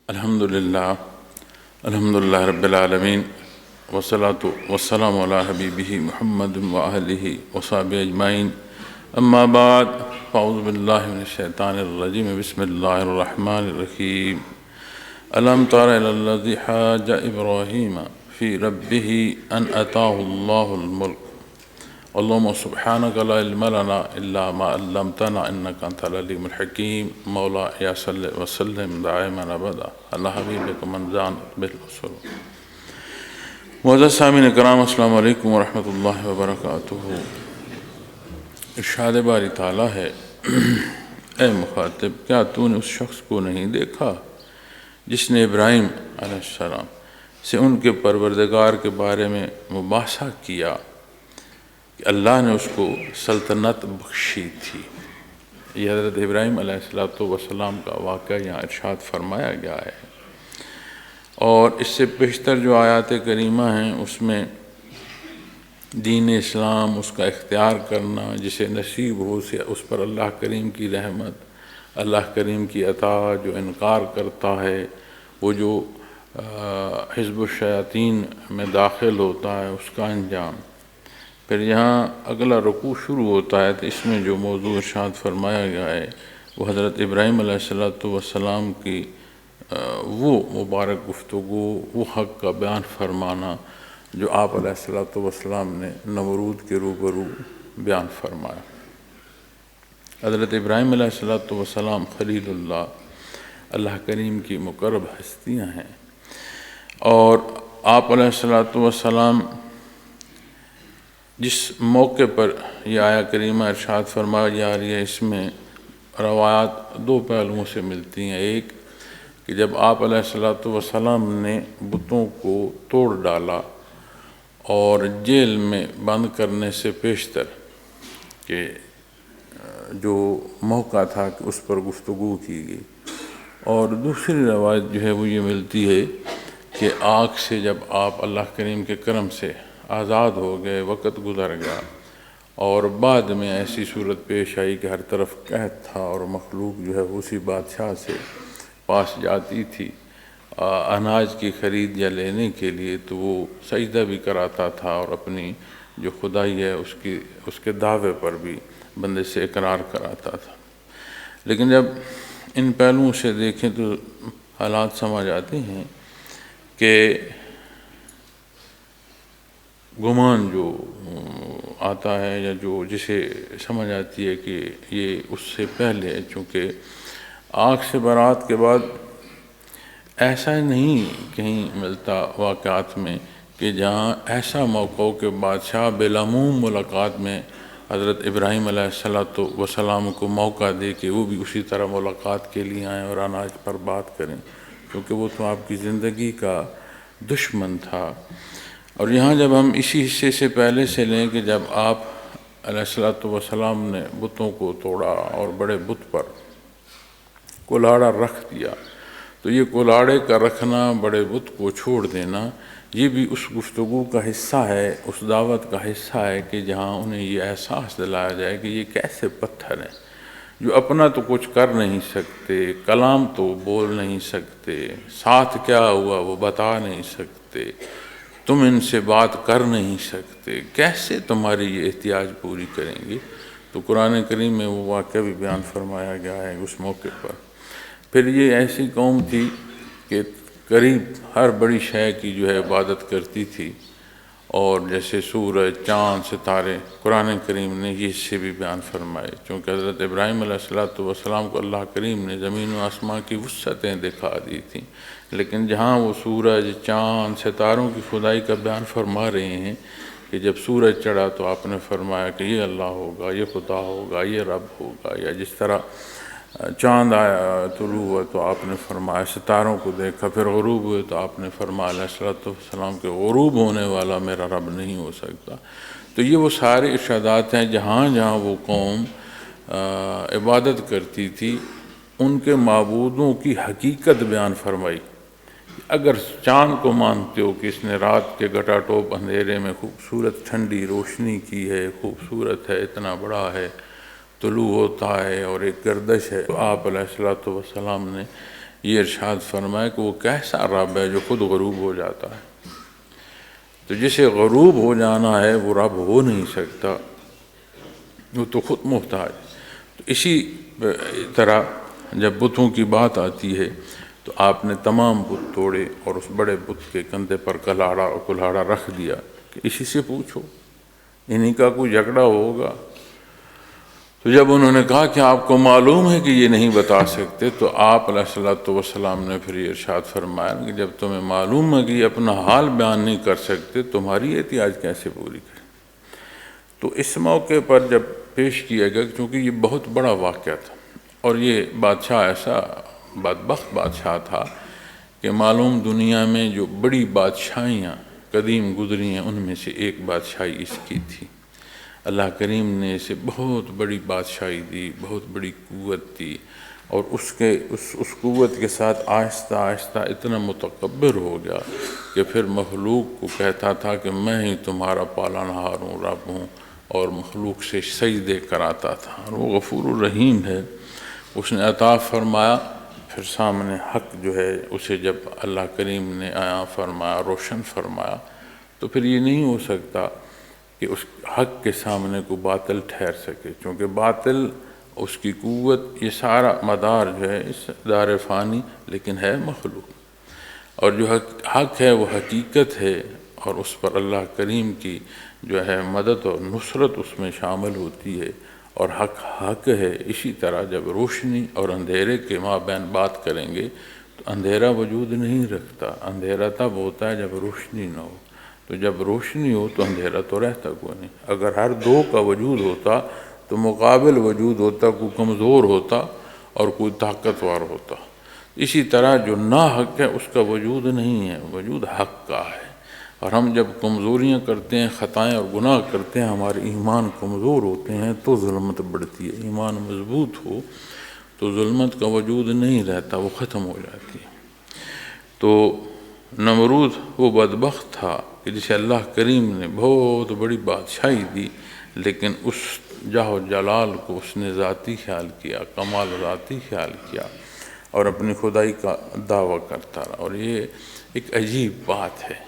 الحمدللہ الحمدللہ رب العالمین والصلاة والسلام علی حبیبہ محمد وآلہ وصحبہ اجمعین اما بعد فاعوذ باللہ من الشیطان الرجیم بسم اللہ الرحمن الرحیم الم تر الی الذی حاج ابراہیم فی ربہ ان آتاہ اللہ الملک اللہم سبحانک لا علم لنا الا ما علمتنا انک انت العلیم الحکیم مولا یا صلی وسلم دائما ابدا علی حبیبک من زان بالرسول. معزز سامعین کرام، السلام علیکم ورحمۃ اللہ وبرکاتہ. ارشاد باری تعالیٰ ہے، اے مخاطب، کیا تو نے اس شخص کو نہیں دیکھا جس نے ابراہیم علیہ السلام سے ان کے پروردگار کے بارے میں مباحثہ کیا کہ اللہ نے اس کو سلطنت بخشی تھی. یہ حضرت ابراہیم علیہ السلام کا واقعہ یہاں ارشاد فرمایا گیا ہے، اور اس سے پیشتر جو آیات کریمہ ہیں اس میں دین اسلام، اس کا اختیار کرنا، جسے نصیب ہو سے اس پر اللہ کریم کی رحمت، اللہ کریم کی عطا. جو انکار کرتا ہے وہ جو حزب الشیاطین میں داخل ہوتا ہے اس کا انجام. پھر یہاں اگلا رکوع شروع ہوتا ہے تو اس میں جو موضوع ارشاد فرمایا گیا ہے وہ حضرت ابراہیم علیہ السلام کی وہ مبارک گفتگو، وہ حق کا بیان فرمانا جو آپ علیہ السلام نے نمرود کے روبرو بیان فرمایا. حضرت ابراہیم علیہ السلام خلیل اللہ، اللہ کریم کی مقرب ہستیاں ہیں، اور آپ علیہ السلام جس موقع پر یہ آیا کریمہ ارشاد فرمایا جا رہی ہے، اس میں روایات دو پہلوؤں سے ملتی ہیں. ایک کہ جب آپ علیہ السلام نے بتوں کو توڑ ڈالا اور جیل میں بند کرنے سے پیشتر کہ جو موقع تھا کہ اس پر گفتگو کی گئی. اور دوسری روایت جو ہے وہ یہ ملتی ہے کہ آگ سے جب آپ اللہ کریم کے کرم سے آزاد ہو گئے، وقت گزر گیا اور بعد میں ایسی صورت پیش آئی کہ ہر طرف قحط تھا اور مخلوق جو ہے اسی بادشاہ سے پاس جاتی تھی اناج کی خرید یا لینے کے لیے، تو وہ سجدہ بھی کراتا تھا اور اپنی جو خدائی ہے اس کے دعوے پر بھی بندے سے اقرار کراتا تھا. لیکن جب ان پہلوؤں سے دیکھیں تو حالات سمجھ آتے ہیں کہ گمان جو آتا ہے یا جو جسے سمجھ آتی ہے کہ یہ اس سے پہلے، چونکہ آگ سے برات کے بعد ایسا نہیں کہیں ملتا واقعات میں کہ جہاں ایسا موقع ہو کہ بادشاہ بالعموم ملاقات میں حضرت ابراہیم علیہ السلام کو موقع دے کہ وہ بھی اسی طرح ملاقات کے لیے آئیں اور اناج پر بات کریں، کیونکہ وہ تو آپ کی زندگی کا دشمن تھا. اور یہاں جب ہم اسی حصے سے پہلے سے لیں کہ جب آپ علیہ السلام نے بتوں کو توڑا اور بڑے بت پر کلاڑا رکھ دیا، تو یہ کلاڑے کا رکھنا، بڑے بت کو چھوڑ دینا، یہ بھی اس گفتگو کا حصہ ہے، اس دعوت کا حصہ ہے کہ جہاں انہیں یہ احساس دلایا جائے کہ یہ کیسے پتھر ہیں جو اپنا تو کچھ کر نہیں سکتے، کلام تو بول نہیں سکتے، ساتھ کیا ہوا وہ بتا نہیں سکتے، تم ان سے بات کر نہیں سکتے، کیسے تمہاری یہ احتیاج پوری کریں گے. تو قرآن کریم میں وہ واقعہ بھی بیان فرمایا گیا ہے اس موقع پر. پھر یہ ایسی قوم تھی کہ قریب ہر بڑی شے کی جو ہے عبادت کرتی تھی، اور جیسے سورج، چاند، ستارے قرآن کریم نے یہ سے بھی بیان فرمائے. چونکہ حضرت ابراہیم علیہ السلام کو اللہ کریم نے زمین و آسمان کی وسعتیں دکھا دی تھیں، لیکن جہاں وہ سورج، چاند، ستاروں کی خدائی کا بیان فرما رہے ہیں کہ جب سورج چڑھا تو آپ نے فرمایا کہ یہ اللہ ہوگا، یہ خدا ہوگا، یہ رب ہوگا، یا جس طرح چاند آیا طلوع ہوا تو آپ نے فرمایا، ستاروں کو دیکھا، پھر غروب ہوئے تو آپ نے فرمایا علیہ السلام کے غروب ہونے والا میرا رب نہیں ہو سکتا. تو یہ وہ سارے ارشادات ہیں جہاں جہاں وہ قوم عبادت کرتی تھی ان کے معبودوں کی حقیقت بیان فرمائی. اگر چاند کو مانتے ہو کہ اس نے رات کے گٹا ٹوپ اندھیرے میں خوبصورت ٹھنڈی روشنی کی ہے، خوبصورت ہے، اتنا بڑا ہے، طلوع ہوتا ہے اور ایک گردش ہے، تو آپ علیہ السلام نے یہ ارشاد فرمایا کہ وہ کیسا رب ہے جو خود غروب ہو جاتا ہے؟ تو جسے غروب ہو جانا ہے وہ رب ہو نہیں سکتا، وہ تو خود محتاج۔ تو اسی طرح جب بتوں کی بات آتی ہے تو آپ نے تمام بت توڑے اور اس بڑے بت کے کندھے پر کلاڑا رکھ دیا کہ اسی سے پوچھو، انہی کا کوئی جھگڑا ہوگا۔ تو جب انہوں نے کہا کہ آپ کو معلوم ہے کہ یہ نہیں بتا سکتے، تو آپ علیہ الصلوۃ والسلام نے پھر یہ ارشاد فرمایا کہ جب تمہیں معلوم ہے کہ یہ اپنا حال بیان نہیں کر سکتے، تمہاری احتیاج کیسے پوری کریں؟ تو اس موقع پر جب پیش کیا گیا، چونکہ یہ بہت بڑا واقعہ تھا اور یہ بادشاہ ایسا بدبخت بادشاہ تھا کہ معلوم دنیا میں جو بڑی بادشاہیاں قدیم گزری ہیں ان میں سے ایک بادشاہی اس کی تھی۔ اللہ کریم نے اسے بہت بڑی بادشاہی دی، بہت بڑی قوت دی، اور اس قوت کے ساتھ آہستہ آہستہ اتنا متکبر ہو گیا کہ پھر مخلوق کو کہتا تھا کہ میں ہی تمہارا پالنہار ہوں، رب ہوں، اور مخلوق سے سجدے کراتا تھا۔ اور وہ غفور الرحیم ہے، اس نے عطا فرمایا۔ پھر سامنے حق جو ہے اسے جب اللہ کریم نے عیاں فرمایا، روشن فرمایا، تو پھر یہ نہیں ہو سکتا کہ اس حق کے سامنے کو باطل ٹھہر سکے، چونکہ باطل اس کی قوت، یہ سارا مدار جو ہے اس دار فانی لیکن ہے مخلوق، اور جو حق ہے وہ حقیقت ہے، اور اس پر اللہ کریم کی جو ہے مدد اور نصرت اس میں شامل ہوتی ہے، اور حق ہے۔ اسی طرح جب روشنی اور اندھیرے کے مابین بات کریں گے تو اندھیرا وجود نہیں رکھتا، اندھیرا تب ہوتا ہے جب روشنی نہ ہو، تو جب روشنی ہو تو اندھیرا تو رہتا کوئی نہیں۔ اگر ہر دو کا وجود ہوتا تو مقابل وجود ہوتا، کوئی کمزور ہوتا اور کوئی طاقتور ہوتا۔ اسی طرح جو ناحق ہے اس کا وجود نہیں ہے، وجود حق کا ہے، اور ہم جب کمزوریاں کرتے ہیں، خطائیں اور گناہ کرتے ہیں، ہمارے ایمان کمزور ہوتے ہیں تو ظلمت بڑھتی ہے۔ ایمان مضبوط ہو تو ظلمت کا وجود نہیں رہتا، وہ ختم ہو جاتی ہے۔ تو نمرود وہ بدبخت تھا کہ جسے اللہ کریم نے بہت بڑی بادشاہی دی، لیکن اس جاہ و جلال کو اس نے ذاتی خیال کیا، کمال ذاتی خیال کیا، اور اپنی خدائی کا دعویٰ کرتا رہا۔ اور یہ ایک عجیب بات ہے،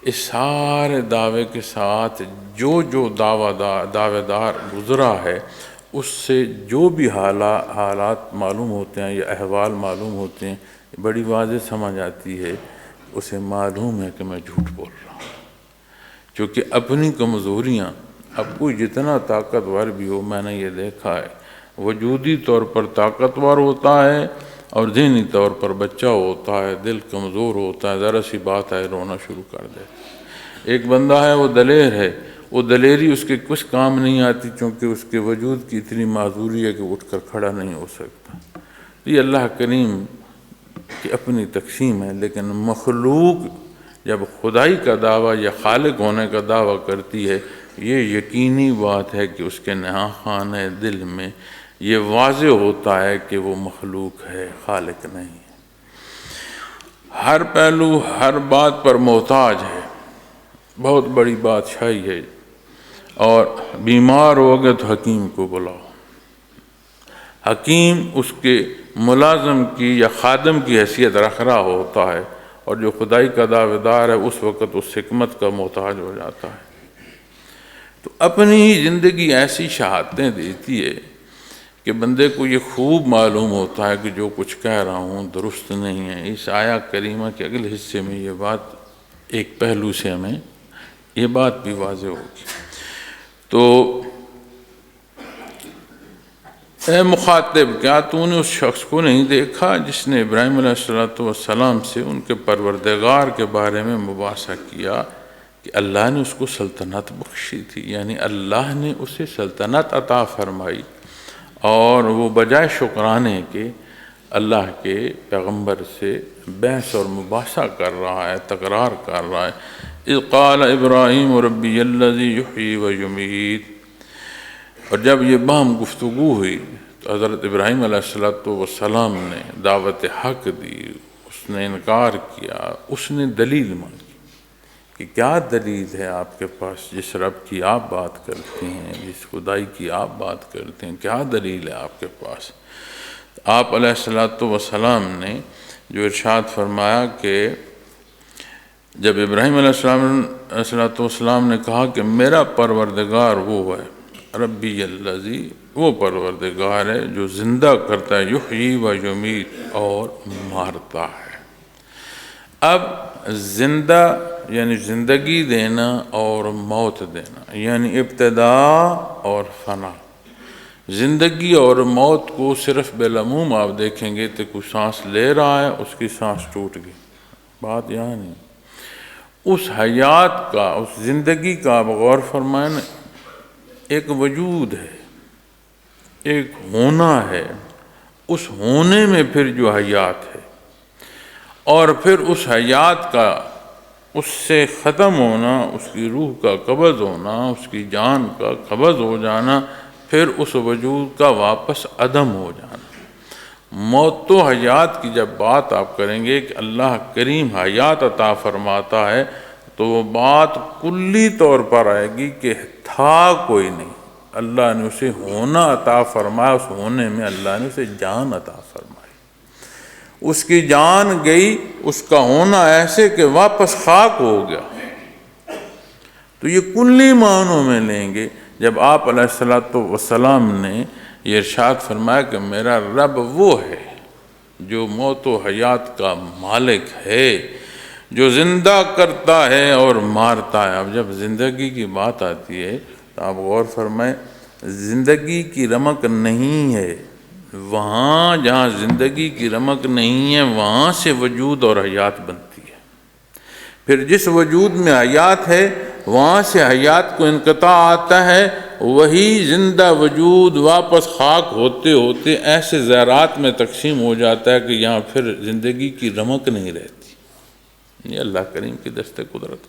اس سارے دعوے کے ساتھ جو دعوے دار گزرا ہے، اس سے جو بھی حالات معلوم ہوتے ہیں یا احوال معلوم ہوتے ہیں، بڑی واضح سمجھ آتی ہے، اسے معلوم ہے کہ میں جھوٹ بول رہا ہوں، چونکہ اپنی کمزوریاں، اب کوئی جتنا طاقتور بھی ہو، میں نے یہ دیکھا ہے وجودی طور پر طاقتور ہوتا ہے اور ذہنی طور پر بچہ ہوتا ہے، دل کمزور ہوتا ہے، ذرا سی بات ہے رونا شروع کر دیتا۔ ایک بندہ ہے وہ دلیر ہے، وہ دلیری اس کے کچھ کام نہیں آتی، چونکہ اس کے وجود کی اتنی معذوری ہے کہ اٹھ کر کھڑا نہیں ہو سکتا۔ یہ اللہ کریم کی اپنی تقسیم ہے، لیکن مخلوق جب خدائی کا دعویٰ یا خالق ہونے کا دعویٰ کرتی ہے، یہ یقینی بات ہے کہ اس کے نہاں خانہ دل میں یہ واضح ہوتا ہے کہ وہ مخلوق ہے، خالق نہیں ہے۔ ہر پہلو ہر بات پر محتاج ہے، بہت بڑی بادشاہی ہے، اور بیمار ہو گئے تو حکیم کو بلاؤ۔ حکیم اس کے ملازم کی یا خادم کی حیثیت رکھ رہا ہوتا ہے، اور جو خدائی کا دعوے دار ہے اس وقت اس حکمت کا محتاج ہو جاتا ہے۔ تو اپنی ہی زندگی ایسی شہادتیں دیتی ہے کہ بندے کو یہ خوب معلوم ہوتا ہے کہ جو کچھ کہہ رہا ہوں درست نہیں ہے۔ اس آیہ کریمہ کے اگلے حصے میں یہ بات ایک پہلو سے ہمیں یہ بات بھی واضح ہوگی۔ تو اے مخاطب، کیا تو نے اس شخص کو نہیں دیکھا جس نے ابراہیم علیہ السلام سے ان کے پروردگار کے بارے میں مباحثہ کیا کہ اللہ نے اس کو سلطنت بخشی تھی، یعنی اللہ نے اسے سلطنت عطا فرمائی، اور وہ بجائے شکرانے کے اللہ کے پیغمبر سے بحث اور مباحثہ کر رہا ہے، تکرار کر رہا ہے۔ اذ قال ابراہیم ربی الذی یحیی و یمیت۔ اور جب یہ باہم گفتگو ہوئی تو حضرت ابراہیم علیہ السلام نے دعوت حق دی، اس نے انکار کیا، اس نے دلیل مانگی کہ کیا دلیل ہے آپ کے پاس، جس رب کی آپ بات کرتے ہیں، جس خدائی کی آپ بات کرتے ہیں، کیا دلیل ہے آپ کے پاس؟ آپ علیہ السلام نے جو ارشاد فرمایا کہ جب ابراہیم علیہ السلام نے کہا کہ میرا پروردگار وہ ہے، ربی الذی، وہ پروردگار ہے جو زندہ کرتا ہے، یحیی و یمیت، اور مارتا ہے۔ اب زندہ یعنی زندگی دینا اور موت دینا، یعنی ابتدا اور فنا۔ زندگی اور موت کو صرف بالعموم آپ دیکھیں گے تو کوئی سانس لے رہا ہے، اس کی سانس ٹوٹ گئی، بات یہاں نہیں۔ اس حیات کا، اس زندگی کا آپ غور فرمائیں، ایک وجود ہے، ایک ہونا ہے، اس ہونے میں پھر جو حیات ہے، اور پھر اس حیات کا اس سے ختم ہونا، اس کی روح کا قبض ہونا، اس کی جان کا قبض ہو جانا، پھر اس وجود کا واپس عدم ہو جانا۔ موت و حیات کی جب بات آپ کریں گے کہ اللہ کریم حیات عطا فرماتا ہے، تو وہ بات کلی طور پر آئے گی کہ تھا کوئی نہیں، اللہ نے اسے ہونا عطا فرمایا، اس ہونے میں اللہ نے اسے جان عطا فرمائی۔ اس کی جان گئی، اس کا ہونا ایسے کہ واپس خاک ہو گیا۔ تو یہ کلی معنوں میں لیں گے۔ جب آپ علیہ السلام نے یہ ارشاد فرمایا کہ میرا رب وہ ہے جو موت و حیات کا مالک ہے، جو زندہ کرتا ہے اور مارتا ہے۔ اب جب زندگی کی بات آتی ہے تو آپ غور فرمائیں، زندگی کی رمق نہیں ہے، وہاں جہاں زندگی کی رمق نہیں ہے وہاں سے وجود اور حیات بنتی ہے۔ پھر جس وجود میں حیات ہے وہاں سے حیات کو انقطاع آتا ہے، وہی زندہ وجود واپس خاک ہوتے ہوتے ایسے ذرات میں تقسیم ہو جاتا ہے کہ یہاں پھر زندگی کی رمق نہیں رہتی۔ یہ اللہ کریم کی دست قدرت۔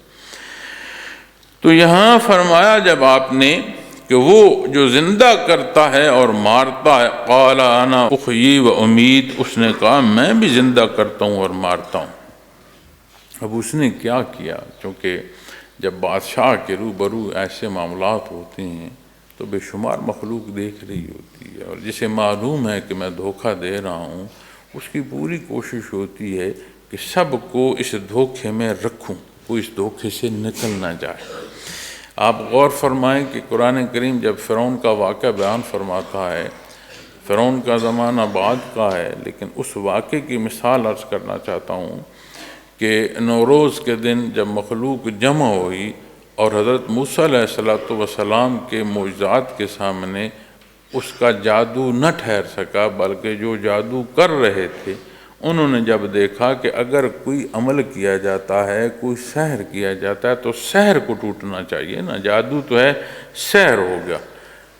تو یہاں فرمایا جب آپ نے کہ وہ جو زندہ کرتا ہے اور مارتا ہے، قال انا احیی و امیت، اس نے کہا میں بھی زندہ کرتا ہوں اور مارتا ہوں۔ اب اس نے کیا کیا؟ چونکہ جب بادشاہ کے روبرو ایسے معاملات ہوتے ہیں تو بے شمار مخلوق دیکھ رہی ہوتی ہے، اور جسے معلوم ہے کہ میں دھوکہ دے رہا ہوں، اس کی پوری کوشش ہوتی ہے کہ سب کو اس دھوکے میں رکھوں، کوئی اس دھوکے سے نکل نہ جائے۔ آپ غور فرمائیں کہ قرآن کریم جب فرعون کا واقعہ بیان فرماتا ہے، فرعون کا زمانہ بعد کا ہے، لیکن اس واقعے کی مثال عرض کرنا چاہتا ہوں کہ نوروز کے دن جب مخلوق جمع ہوئی اور حضرت موسیٰ علیہ السلام کے معجزات کے سامنے اس کا جادو نہ ٹھہر سکا، بلکہ جو جادو کر رہے تھے انہوں نے جب دیکھا کہ اگر کوئی عمل کیا جاتا ہے، کوئی سحر کیا جاتا ہے تو سحر کو ٹوٹنا چاہیے نا، جادو تو ہے سحر ہو گیا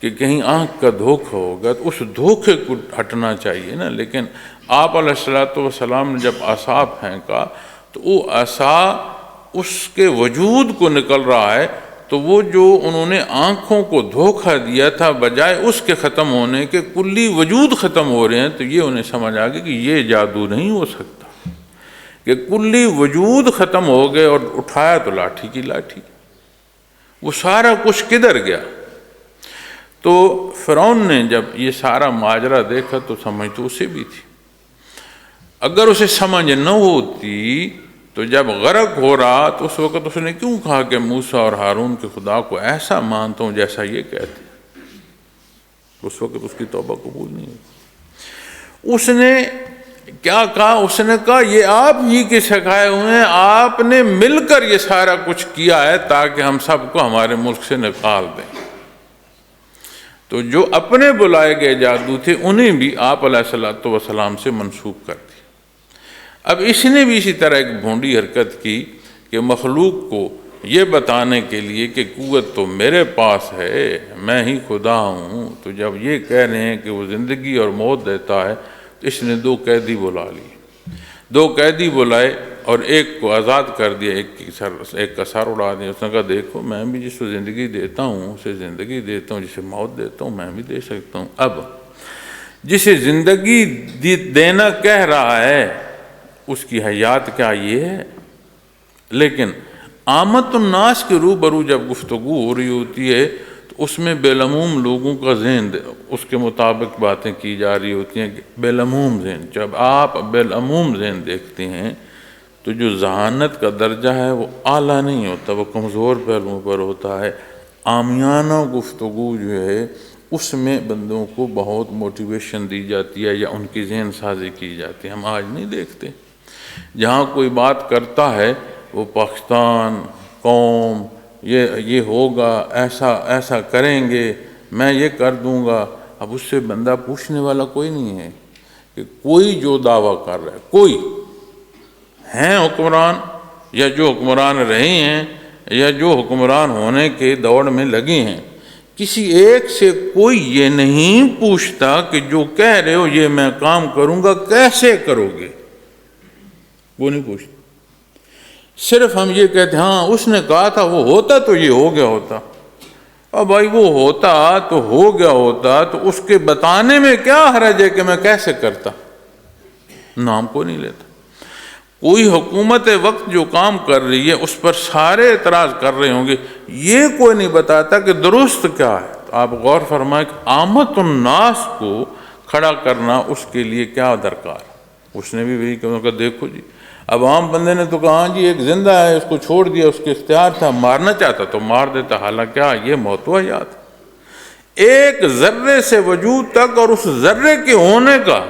کہ کہیں آنکھ کا دھوکہ ہوگا تو اس دھوکے کو ہٹنا چاہیے نا۔ لیکن آپ علیہ السلام نے جب عصا پھینکا تو وہ عصا اس کے وجود کو نکل رہا ہے، تو وہ جو انہوں نے آنکھوں کو دھوکہ دیا تھا بجائے اس کے ختم ہونے کے کلی وجود ختم ہو رہے ہیں، تو یہ انہیں سمجھ آ گئی کہ یہ جادو نہیں ہو سکتا کہ کلی وجود ختم ہو گئے، اور اٹھایا تو لاٹھی کی لاٹھی، وہ سارا کچھ کدھر گیا؟ تو فرعون نے جب یہ سارا ماجرا دیکھا تو سمجھ تو اسے بھی تھی، اگر اسے سمجھ نہ ہوتی تو جب غرق ہو رہا تو اس وقت اس نے کیوں کہا کہ موسیٰ اور ہارون کے خدا کو ایسا مانتا ہوں جیسا یہ کہتے ہیں؟ اس وقت اس کی توبہ قبول نہیں ہوئی۔ اس نے کیا کہا؟ اس نے کہا یہ آپ ہی کے سکھائے ہوئے ہیں، آپ نے مل کر یہ سارا کچھ کیا ہے تاکہ ہم سب کو ہمارے ملک سے نکال دیں۔ تو جو اپنے بلائے گئے جادو تھے انہیں بھی آپ علیہ السلام سے منسوب کر دیا۔ اب اس نے بھی اسی طرح ایک بھونڈی حرکت کی کہ مخلوق کو یہ بتانے کے لیے کہ قوت تو میرے پاس ہے، میں ہی خدا ہوں، تو جب یہ کہہ رہے ہیں کہ وہ زندگی اور موت دیتا ہے تو اس نے 2 قیدی بلا لیے، 2 قیدی بلائے اور ایک کو آزاد کر دیا، ایک کا سر اڑا دیا۔ اس نے کہا دیکھو میں بھی جس کو زندگی دیتا ہوں اسے زندگی دیتا ہوں، جسے موت دیتا ہوں میں بھی دے سکتا ہوں۔ اب جسے زندگی دینا کہہ رہا ہے اس کی حیات کیا یہ ہے؟ لیکن عامت الناس کے روبرو جب گفتگو ہو رہی ہوتی ہے تو تو اس میں بالعموم لوگوں کا ذہن اس کے مطابق باتیں کی جا رہی ہوتی ہیں کہ بالعموم ذہن، جب آپ بالعموم ذہن دیکھتے ہیں تو جو ذہانت کا درجہ ہے وہ اعلیٰ نہیں ہوتا، وہ کمزور پہلوؤں پر ہوتا ہے۔ عامیانہ گفتگو جو ہے اس میں بندوں کو بہت موٹیویشن دی جاتی ہے یا ان کی ذہن سازی کی جاتی ہے۔ ہم آج نہیں دیکھتے، جہاں کوئی بات کرتا ہے وہ پاکستان، قوم، یہ ہوگا، ایسا کریں گے، میں یہ کر دوں گا۔ اب اس سے بندہ پوچھنے والا کوئی نہیں ہے کہ کوئی جو دعویٰ کر رہا ہے، کوئی ہیں حکمران یا جو حکمران رہے ہیں یا جو حکمران ہونے کے دوڑ میں لگے ہیں، کسی ایک سے کوئی یہ نہیں پوچھتا کہ جو کہہ رہے ہو یہ میں کام کروں گا کیسے کرو گے، وہ نہیں پوچھتا۔ صرف ہم یہ کہتے ہیں ہاں اس نے کہا تھا وہ ہوتا تو یہ ہو گیا ہوتا۔ اور بھائی وہ ہوتا تو ہو گیا ہوتا تو اس کے بتانے میں کیا حرج ہے کہ میں کیسے کرتا؟ نام کو نہیں لیتا۔ کوئی حکومت وقت جو کام کر رہی ہے اس پر سارے اعتراض کر رہے ہوں گے، یہ کوئی نہیں بتاتا کہ درست کیا ہے۔ تو آپ غور فرمائیں کہ عامت الناس کو کھڑا کرنا اس کے لیے کیا درکار ہے۔ اس نے بھی وہی کہا، دیکھو جی اب عام بندے نے تو کہا جی ایک زندہ ہے، اس کو چھوڑ دیا، اس کے اختیار تھا، مارنا چاہتا تو مار دیتا، حالانکہ یہ موضوع حیات ہے۔ ایک ذرے سے وجود تک اور اس ذرے کے ہونے کا،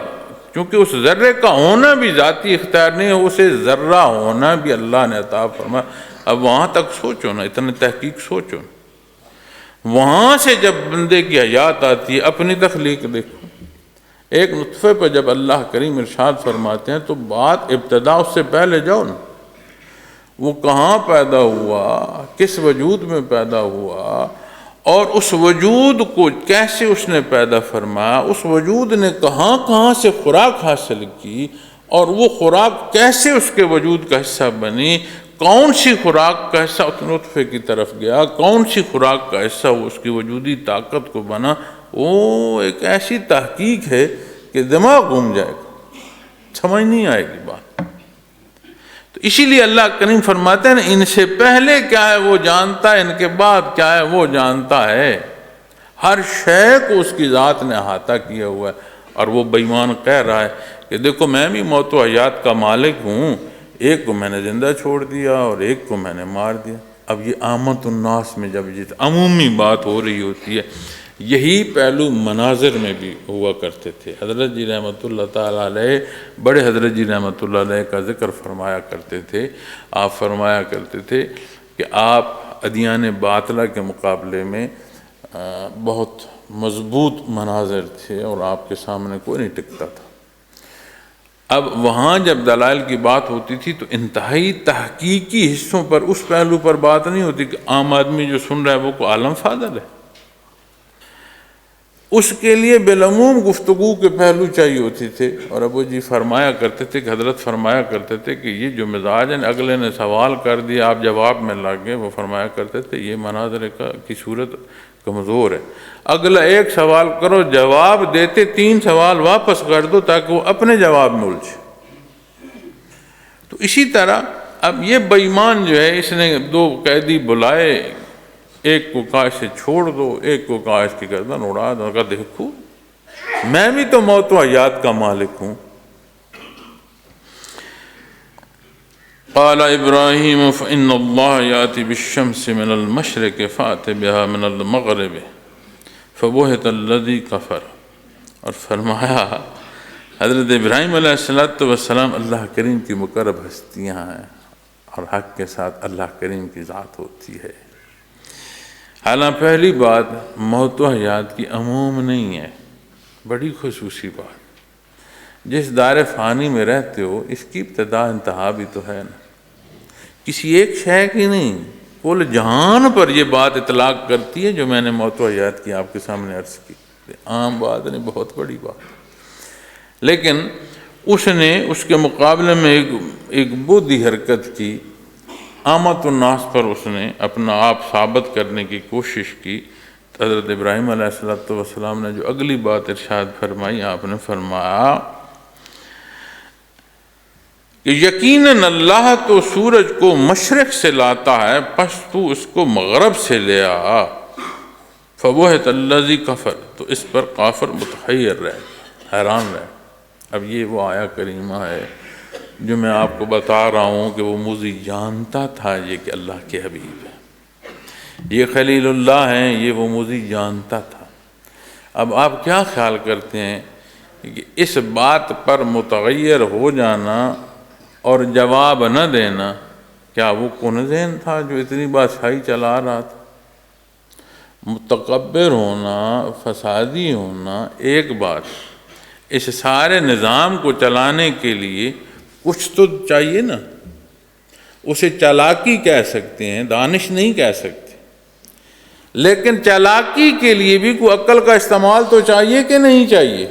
کیونکہ اس ذرے کا ہونا بھی ذاتی اختیار نہیں ہے، اسے ذرہ ہونا بھی اللہ نے عطا فرمایا۔ اب وہاں تک سوچو نا، اتنے تحقیق سوچو نا، وہاں سے جب بندے کی حیات آتی ہے، اپنی تخلیق دیکھو۔ ایک نطفے پر جب اللہ کریم ارشاد فرماتے ہیں تو بات ابتدا اس سے پہلے جاؤ نا، وہ کہاں پیدا ہوا، کس وجود میں پیدا ہوا، اور اس وجود کو کیسے اس نے پیدا فرمایا، اس وجود نے کہاں کہاں سے خوراک حاصل کی، اور وہ خوراک کیسے اس کے وجود کا حصہ بنی، کون سی خوراک کا حصہ اس نطفے کی طرف گیا، کون سی خوراک کا حصہ وہ اس کی وجودی طاقت کو بنا، وہ ایک ایسی تحقیق ہے کہ دماغ گھوم جائے گا، سمجھ نہیں آئے گی بات۔ تو اسی لیے اللہ کریم فرماتے ہیں ان سے پہلے کیا ہے وہ جانتا ہے، ان کے بعد کیا ہے وہ جانتا ہے۔ ہر شے کو اس کی ذات نے احاطہ کیا ہوا ہے۔ اور وہ بے ایمان کہہ رہا ہے کہ دیکھو میں بھی موت و حیات کا مالک ہوں، ایک کو میں نے زندہ چھوڑ دیا اور ایک کو میں نے مار دیا۔ اب یہ عامت الناس میں جب یہ عمومی بات ہو رہی ہوتی ہے، یہی پہلو مناظر میں بھی ہوا کرتے تھے۔ حضرت جی رحمۃ اللہ تعالیٰ علیہ، بڑے حضرت جی رحمۃ اللہ علیہ کا ذکر فرمایا کرتے تھے۔ آپ فرمایا کرتے تھے کہ آپ ادیان باطلہ کے مقابلے میں بہت مضبوط مناظر تھے اور آپ کے سامنے کوئی نہیں ٹکتا تھا۔ اب وہاں جب دلائل کی بات ہوتی تھی تو انتہائی تحقیقی حصوں پر، اس پہلو پر بات نہیں ہوتی کہ عام آدمی جو سن رہا ہے وہ کو عالم فاضل ہے۔ اس کے لیے بالعموم گفتگو کے پہلو چاہیے ہوتی تھے۔ اور ابو جی فرمایا کرتے تھے کہ حضرت فرمایا کرتے تھے کہ یہ جو مزاج ہے، اگلے نے سوال کر دیا آپ جواب میں لگ گئے، وہ فرمایا کرتے تھے یہ مناظر کی صورت کمزور ہے۔ اگلا ایک سوال کرو، جواب دیتے 3 سوال واپس کر دو تاکہ وہ اپنے جواب میں الجھے۔ تو اسی طرح اب یہ بے ایمان جو ہے، اس نے 2 قیدی بلائے، ایک کو کہا اسے چھوڑ دو، ایک کو کہا اس کی گردن اڑا دو۔ کہا دیکھو میں بھی تو موت و حیات کا مالک ہوں۔ قال ابراہیم فإن اللہ یأتی بالشمس من المشرق فأت بها من المغرب فبہت الذی کفر۔ اور فرمایا حضرت ابراہیم علیہ السلام اللہ کریم کی مقرب ہستیاں ہیں، اور حق کے ساتھ اللہ کریم کی ذات ہوتی ہے۔ حالانکہ پہلی بات موت و حیات کی عموم نہیں ہے، بڑی خصوصی بات۔ جس دار فانی میں رہتے ہو اس کی ابتدا انتہا بھی تو ہے نا، کسی ایک شے کی نہیں، کل جہان پر یہ بات اطلاق کرتی ہے جو میں نے موت و حیات کی آپ کے سامنے عرض کی۔ عام بات نہیں، بہت بڑی بات۔ لیکن اس نے اس کے مقابلے میں ایک بودھی حرکت کی، عامت الناس پر اس نے اپنا آپ ثابت کرنے کی کوشش کی۔ حضرت ابراہیم علیہ السلام نے جو اگلی بات ارشاد فرمائی، آپ نے فرمایا کہ یقیناً اللہ تو سورج کو مشرق سے لاتا ہے، پس تو اس کو مغرب سے لے آ۔ فبہت الذی کفر، تو اس پر کافر متحیر رہے، حیران رہے۔ اب یہ وہ آیا کریمہ ہے جو میں آپ کو بتا رہا ہوں کہ وہ موذی جانتا تھا یہ کہ اللہ کے حبیب ہے، یہ خلیل اللہ ہیں، یہ وہ موذی جانتا تھا۔ اب آپ کیا خیال کرتے ہیں کہ اس بات پر متغیر ہو جانا اور جواب نہ دینا، کیا وہ کون ذہن تھا جو اتنی بادشاہی چلا رہا تھا؟ متکبر ہونا، فسادی ہونا ایک بات، اس سارے نظام کو چلانے کے لیے کچھ تو چاہیے نا، اسے چالاکی کہہ سکتے ہیں، دانش نہیں کہہ سکتے، لیکن چالاکی کے لیے بھی کوئی عقل کا استعمال تو چاہیے کہ نہیں چاہیے؟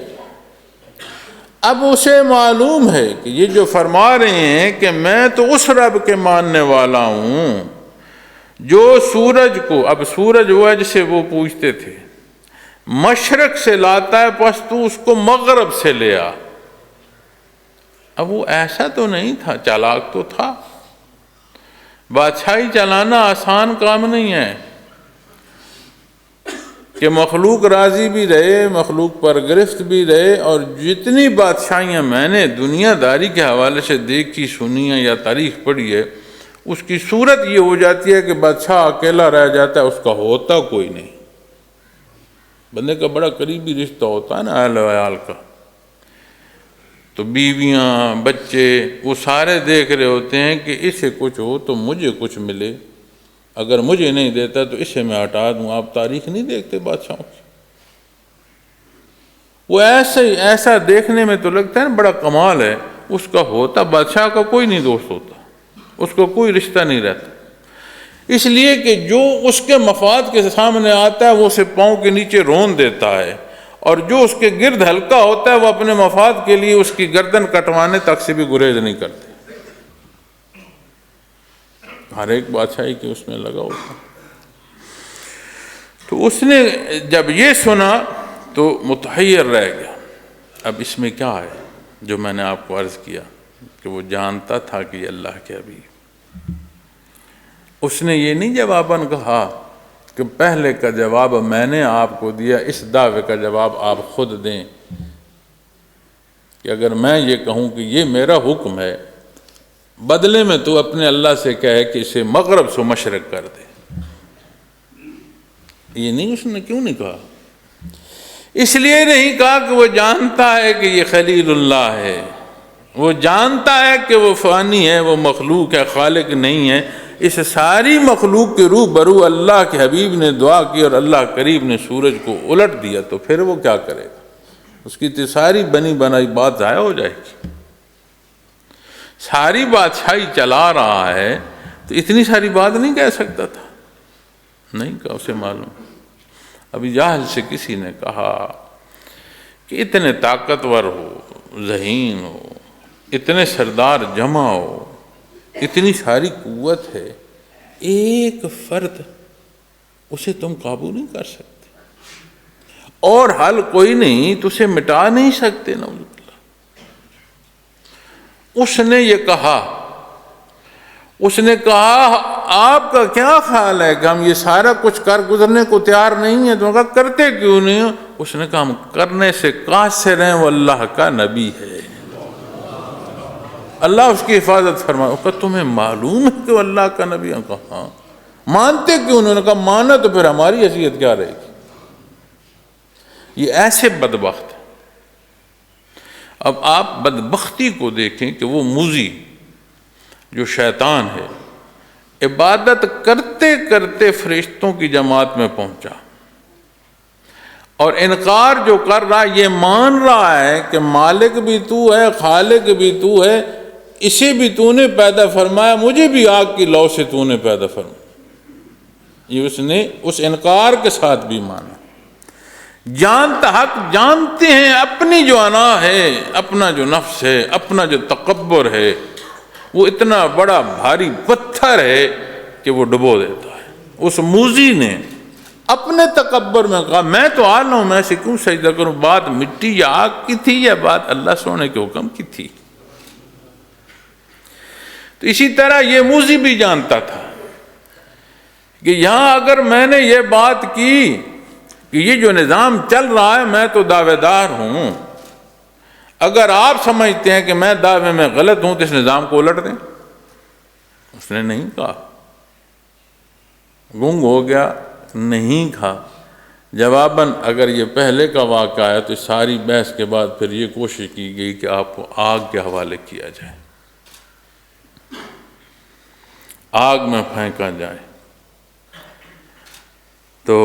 اب اسے معلوم ہے کہ یہ جو فرما رہے ہیں کہ میں تو اس رب کے ماننے والا ہوں جو سورج کو، اب سورج وہ ہے جسے وہ پوچھتے تھے، مشرق سے لاتا ہے پس تو اس کو مغرب سے لے آ۔ اب وہ ایسا تو نہیں تھا، چالاک تو تھا۔ بادشاہی چلانا آسان کام نہیں ہے کہ مخلوق راضی بھی رہے، مخلوق پر گرفت بھی رہے، اور جتنی بادشاہیاں میں نے دنیا داری کے حوالے سے دیکھی، سنی ہے یا تاریخ پڑھی ہے، اس کی صورت یہ ہو جاتی ہے کہ بادشاہ اکیلا رہ جاتا ہے، اس کا ہوتا کوئی نہیں۔ بندے کا بڑا قریبی رشتہ ہوتا ہے نا اہل و عیال کا، تو بیویاں، بچے، وہ سارے دیکھ رہے ہوتے ہیں کہ اسے کچھ ہو تو مجھے کچھ ملے، اگر مجھے نہیں دیتا تو اسے میں ہٹا دوں۔ آپ تاریخ نہیں دیکھتے بادشاہوں کی؟ وہ ایسا دیکھنے میں تو لگتا ہے نا بڑا کمال ہے، اس کا ہوتا، بادشاہ کا کوئی نہیں دوست ہوتا، اس کو کوئی رشتہ نہیں رہتا، اس لیے کہ جو اس کے مفاد کے سامنے آتا ہے وہ اسے پاؤں کے نیچے رون دیتا ہے، اور جو اس کے گرد ہلکا ہوتا ہے وہ اپنے مفاد کے لیے اس کی گردن کٹوانے تک سے بھی گریز نہیں کرتے۔ ہر ایک بادشاہی کے اس میں لگا ہوتا۔ تو اس نے جب یہ سنا تو متحیر رہ گیا۔ اب اس میں کیا ہے جو میں نے آپ کو عرض کیا کہ وہ جانتا تھا کہ یہ اللہ کے حبیب، اس نے یہ نہیں جواباً کہا کہ پہلے کا جواب میں نے آپ کو دیا، اس دعوے کا جواب آپ خود دیں کہ اگر میں یہ کہوں کہ یہ میرا حکم ہے، بدلے میں تو اپنے اللہ سے کہے کہ اسے مغرب سے مشرق کر دے۔ یہ نہیں، اس نے کیوں نہیں کہا؟ اس لیے نہیں کہا کہ وہ جانتا ہے کہ یہ خلیل اللہ ہے، وہ جانتا ہے کہ وہ فانی ہے، وہ مخلوق ہے، خالق نہیں ہے۔ اس ساری مخلوق کے روبرو اللہ کے حبیب نے دعا کی اور اللہ قریب نے سورج کو الٹ دیا، تو پھر وہ کیا کرے گا؟ اس کی تو ساری بنی بنائی بات ضائع ہو جائے گی۔ ساری بادشاہی چلا رہا ہے تو اتنی ساری بات نہیں کہہ سکتا تھا، نہیں کہا، اسے معلوم۔ ابھی جہل سے کسی نے کہا کہ اتنے طاقتور ہو، ذہین ہو، اتنے سردار جمع ہو، اتنی ساری قوت ہے، ایک فرد اسے تم قابو نہیں کر سکتے، اور حل کوئی نہیں تو اسے مٹا نہیں سکتے، نعوذ باللہ۔ اس نے یہ کہا، اس نے کہا آپ کا کیا خیال ہے کہ ہم یہ سارا کچھ کر گزرنے کو تیار نہیں ہیں؟ تو کہا کرتے کیوں نہیں ہو؟ اس نے کہا ہم کرنے سے قاصر ہیں، وہ اللہ کا نبی ہے، اللہ اس کی حفاظت فرمائے۔ کہا تمہیں معلوم ہے کہ وہ اللہ کا نبی ہے؟ کہا ہاں۔ مانتے کیوں؟ انہوں نے کہا مانا تو پھر ہماری حیثیت کیا رہے گی؟ یہ ایسے بدبخت ہیں۔ اب آپ بدبختی کو دیکھیں کہ وہ موذی جو شیطان ہے، عبادت کرتے کرتے فرشتوں کی جماعت میں پہنچا، اور انکار جو کر رہا یہ مان رہا ہے کہ مالک بھی تو ہے، خالق بھی تو ہے، اسے بھی تو نے پیدا فرمایا، مجھے بھی آگ کی لو سے تو نے پیدا فرمایا۔ یہ اس نے اس انکار کے ساتھ بھی مانا۔ جانتا، حق جانتے ہیں اپنی جو انا ہے، اپنا جو نفس ہے، اپنا جو تکبر ہے، وہ اتنا بڑا بھاری پتھر ہے کہ وہ ڈبو دیتا ہے۔ اس موذی نے اپنے تکبر میں کہا میں تو اعلیٰ ہوں، میں سے کیوں سجدہ کروں؟ بات مٹی یا آگ کی تھی یا بات اللہ سونے کے حکم کی تھی؟ تو اسی طرح یہ موذی بھی جانتا تھا کہ یہاں اگر میں نے یہ بات کی کہ یہ جو نظام چل رہا ہے میں تو دعوے دار ہوں، اگر آپ سمجھتے ہیں کہ میں دعوے میں غلط ہوں تو اس نظام کو الٹ دیں۔ اس نے نہیں کہا، گنگ ہو گیا، نہیں کہا۔ جواباً اگر یہ پہلے کا واقعہ ہے تو ساری بحث کے بعد پھر یہ کوشش کی گئی کہ آپ کو آگ کے حوالے کیا جائے، آگ میں پھینکا جائے۔ تو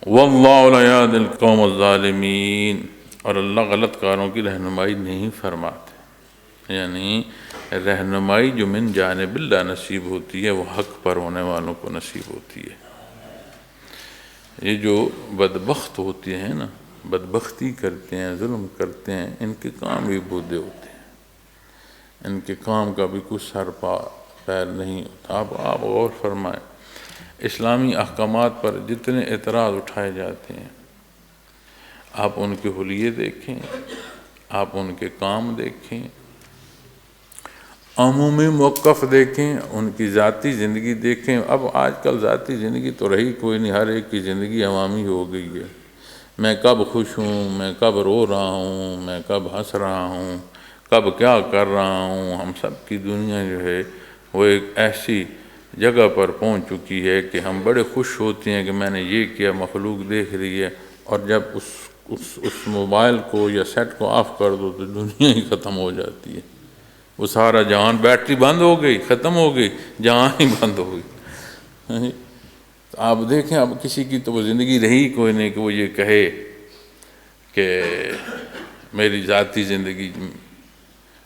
واللہ لا یہدی القوم الظالمین، اور اللہ غلط کاروں کی رہنمائی نہیں فرماتے، یعنی رہنمائی جو من جانب اللہ نصیب ہوتی ہے وہ حق پر ہونے والوں کو نصیب ہوتی ہے۔ یہ جو بدبخت ہوتے ہیں نا، بدبختی کرتے ہیں، ظلم کرتے ہیں، ان کے کام بھی بودے ہوتے ہیں، ان کے کام کا بھی کچھ سر پیر نہیں ہوتا۔ آپ غور فرمائیں، اسلامی احکامات پر جتنے اعتراض اٹھائے جاتے ہیں، آپ ان کے حلیے دیکھیں، آپ ان کے کام دیکھیں، عمومی موقف دیکھیں، ان کی ذاتی زندگی دیکھیں۔ اب آج کل ذاتی زندگی تو رہی کوئی نہیں، ہر ایک کی زندگی عوامی ہو گئی ہے۔ میں کب خوش ہوں، میں کب رو رہا ہوں، میں کب ہنس رہا ہوں، کب کیا کر رہا ہوں، ہم سب کی دنیا جو ہے وہ ایک ایسی جگہ پر پہنچ چکی ہے کہ ہم بڑے خوش ہوتے ہیں کہ میں نے یہ کیا، مخلوق دیکھ رہی ہے، اور جب اس موبائل کو یا سیٹ کو آف کر دو تو دنیا ہی ختم ہو جاتی ہے۔ وہ سارا جہان، بیٹری بند ہو گئی، ختم ہو گئی، جہان ہی بند ہو گئی۔ تو آپ دیکھیں اب کسی کی تو وہ زندگی رہی کوئی نہیں کہ وہ یہ کہے کہ میری ذاتی زندگی۔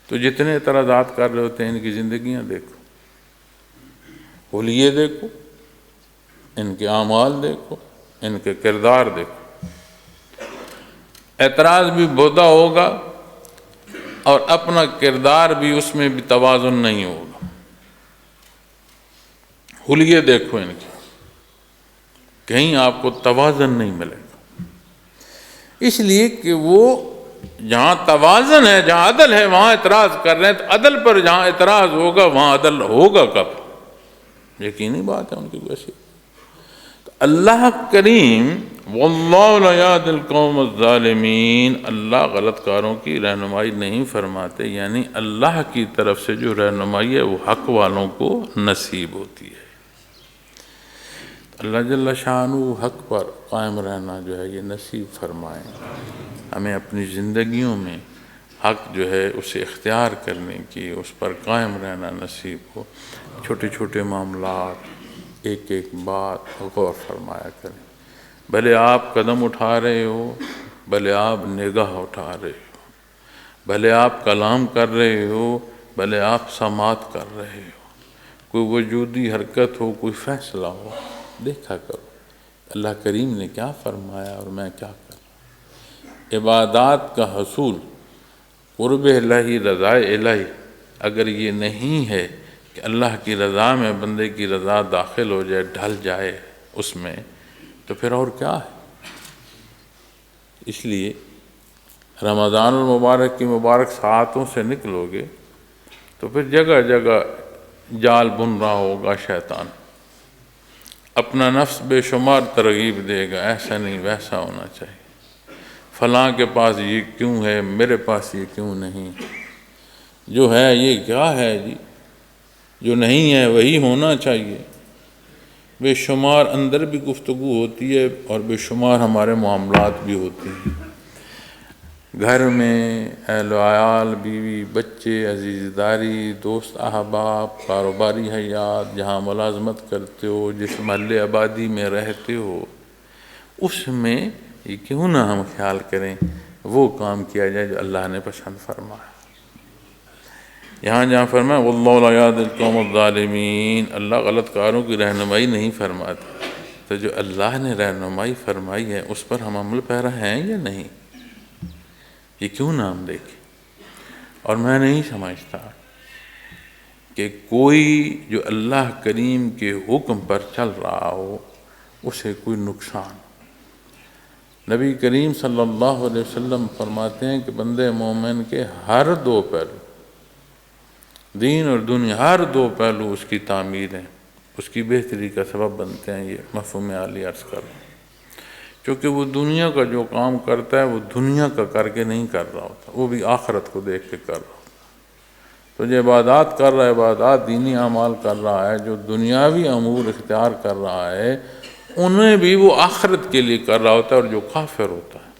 تو جتنے اعتراضات کر رہے ہوتے ہیں ان کی زندگیاں دیکھو، حلیے دیکھو، ان کے اعمال دیکھو، ان کے کردار دیکھو۔ اعتراض بھی بہتا ہوگا اور اپنا کردار بھی، اس میں بھی توازن نہیں ہوگا۔ حلیے دیکھو ان کی، کہیں آپ کو توازن نہیں ملے گا، اس لیے کہ وہ جہاں توازن ہے، جہاں عدل ہے وہاں اعتراض کر رہے ہیں، تو عدل پر جہاں اعتراض ہوگا وہاں عدل ہوگا کب؟ یقینی بات ہے ان کی ویسی۔ تو اللہ کریم واللہ لا یہدی القوم الظالمین، اللہ غلط کاروں کی رہنمائی نہیں فرماتے، یعنی اللہ کی طرف سے جو رہنمائی ہے وہ حق والوں کو نصیب ہوتی ہے۔ اللہ جل شانہ حق پر قائم رہنا جو ہے یہ نصیب فرمائیں، ہمیں اپنی زندگیوں میں حق جو ہے اسے اختیار کرنے کی، اس پر قائم رہنا نصیب ہو۔ چھوٹے چھوٹے معاملات، ایک ایک بات غور فرمایا کریں، بھلے آپ قدم اٹھا رہے ہو، بھلے آپ نگاہ اٹھا رہے ہو، بھلے آپ کلام کر رہے ہو، بھلے آپ سماعت کر رہے ہو، کوئی وجودی حرکت ہو، کوئی فیصلہ ہو، دیکھا کرو اللہ کریم نے کیا فرمایا اور میں کیا کر رہا ہوں۔ عبادات کا حصول، قرب الہی، رضا الہی، اگر یہ نہیں ہے کہ اللہ کی رضا میں بندے کی رضا داخل ہو جائے، ڈھل جائے اس میں، تو پھر اور کیا ہے؟ اس لیے رمضان المبارک کی مبارک ساعتوں سے نکلو گے تو پھر جگہ جگہ جال بن رہا ہوگا شیطان، اپنا نفس بے شمار ترغیب دے گا، ایسا نہیں ویسا ہونا چاہیے، فلاں کے پاس یہ کیوں ہے، میرے پاس یہ کیوں نہیں، جو ہے یہ کیا ہے جی، جو نہیں ہے وہی ہونا چاہیے۔ بے شمار اندر بھی گفتگو ہوتی ہے اور بے شمار ہمارے معاملات بھی ہوتے ہیں، گھر میں اہل و عیال، بیوی، بچے، عزیز داری، دوست احباب، کاروباری حیات، جہاں ملازمت کرتے ہو، جس محلے آبادی میں رہتے ہو، اس میں یہ کیوں نہ ہم خیال کریں وہ کام کیا جائے جو اللہ نے پسند فرمایا۔ یہاں جہاں فرمایا واللہ لا یہدی القوم الظالمین، اللہ غلط کاروں کی رہنمائی نہیں فرماتے، تو جو اللہ نے رہنمائی فرمائی ہے اس پر ہم عمل پیرا ہیں یا نہیں، یہ کیوں نہ ہم دیکھیں۔ اور میں نہیں سمجھتا کہ کوئی جو اللہ کریم کے حکم پر چل رہا ہو اسے کوئی نقصان۔ نبی کریم صلی اللہ علیہ وسلم فرماتے ہیں کہ بندے مومن کے ہر دو پہلو، دین اور دنیا، ہر دو پہلو اس کی تعمیر ہیں، اس کی بہتری کا سبب بنتے ہیں، یہ مفہوم عالی عرض کر رہا ہوں۔ کیونکہ وہ دنیا کا جو کام کرتا ہے وہ دنیا کا کر کے نہیں کر رہا ہوتا، وہ بھی آخرت کو دیکھ کے کر رہا ہوتا۔ تو جو عبادات کر رہا ہے، عبادات دینی اعمال کر رہا ہے، جو دنیاوی امور اختیار کر رہا ہے انہیں بھی وہ آخرت کے لیے کر رہا ہوتا ہے، اور جو کافر ہوتا ہے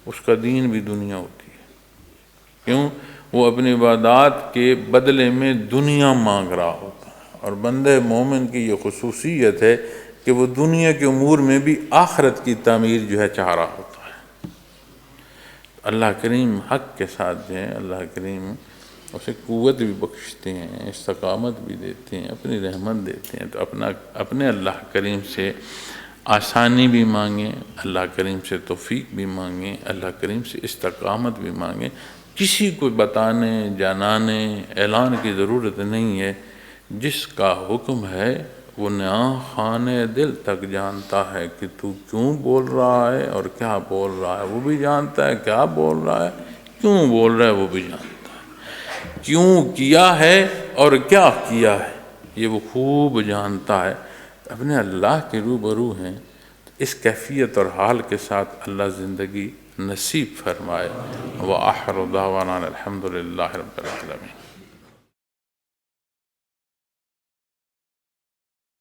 اس کا دین بھی دنیا ہوتی ہے۔ کیوں؟ وہ اپنی عبادات کے بدلے میں دنیا مانگ رہا ہوتا ہے، اور بندے مومن کی یہ خصوصیت ہے کہ وہ دنیا کے امور میں بھی آخرت کی تعمیر جو ہے چاہ رہا ہوتا ہے۔ اللہ کریم حق کے ساتھ جو ہے اللہ کریم اسے قوت بھی بخشتے ہیں، استقامت بھی دیتے ہیں، اپنی رحمت دیتے ہیں۔ تو اپنے اللہ کریم سے آسانی بھی مانگیں، اللہ کریم سے توفیق بھی مانگیں، اللہ کریم سے استقامت بھی مانگیں۔ کسی کو بتانے، جانانے، اعلان کی ضرورت نہیں ہے۔ جس کا حکم ہے وہ نیا خانے دل تک جانتا ہے کہ تو کیوں بول رہا ہے اور کیا بول رہا ہے، وہ بھی جانتا ہے کیا بول رہا ہے، کیوں بول رہا ہے وہ بھی جانتا ہے، کیوں کیا ہے اور کیا کیا ہے یہ وہ خوب جانتا ہے۔ اپنے اللہ کے روبرو ہیں، اس کیفیت اور حال کے ساتھ اللہ زندگی نصیب فرمائے۔ وآخر دعوانا الحمد للہ رب العالمین۔